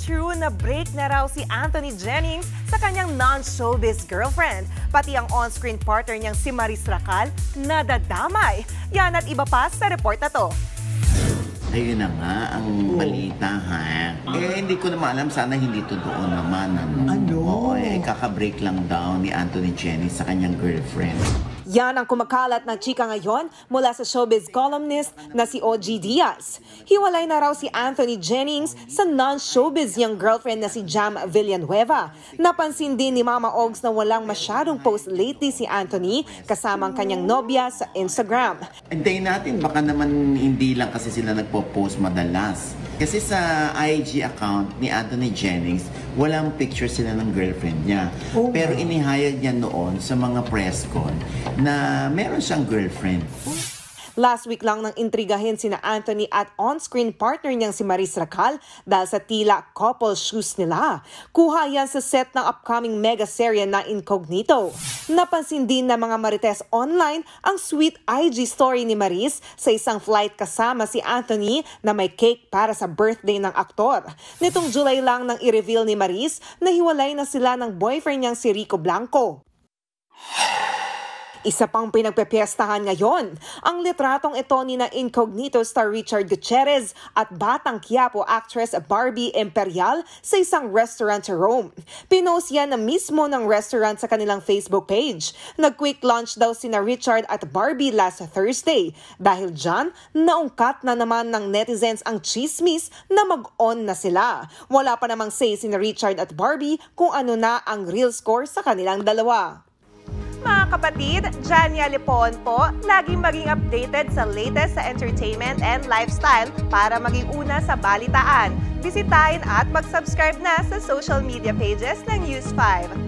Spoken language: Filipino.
true na break na raw si Anthony Jennings sa kanyang non-showbiz girlfriend. Pati ang on-screen partner niyang si Maris Racal nadadamay. Yan at iba pa sa report na to. Ayun na nga ang balita ha. Hindi ko naman alam, sana hindi totoo naman. Oo, kaka-break lang daw ni Anthony Jennings sa kanyang girlfriend. Yan ang kumakalat na chika ngayon mula sa showbiz columnist na si OG Diaz. Hiwalay na raw si Anthony Jennings sa non-showbiz niyang girlfriend na si Jam Villanueva. Napansin din ni Mama Ogs na walang masyadong post lately si Anthony kasama ang kanyang nobya sa Instagram. Hintayin natin, baka naman hindi lang kasi sila nagpo-post madalas. Kasi sa IG account ni Anthony Jennings, walang picture sila ng girlfriend niya. Pero inihayag niya noon sa mga press con na meron siyang girlfriend. Last week lang nang intrigahin sina Anthony at on-screen partner niyang si Maris Racal dahil sa tila couple shoes nila. Kuha yan sa set ng upcoming mega serye na Incognito. Napansin din ng mga Marites online ang sweet IG story ni Maris sa isang flight kasama si Anthony na may cake para sa birthday ng aktor. Nitong July lang nang i-reveal ni Maris na hiwalay na sila ng boyfriend niyang si Rico Blanco. Isa pang pinagpepiestahan ngayon, ang litratong ito ni na Incognito star Richard Gutierrez at Batang Quiapo actress Barbie Imperial sa isang restaurant sa Rome. Pinost yan na mismo ng restaurant sa kanilang Facebook page. Nag-quick launch daw sina Richard at Barbie last Thursday. Dahil dyan, naungkat na naman ng netizens ang chismis na mag-on na sila. Wala pa namang say sina Richard at Barbie kung ano na ang real score sa kanilang dalawa. Mga kapatid, Jania Lipon po, laging maging updated sa latest sa entertainment and lifestyle para maging una sa balitaan. Bisitahin at mag-subscribe na sa social media pages ng News 5.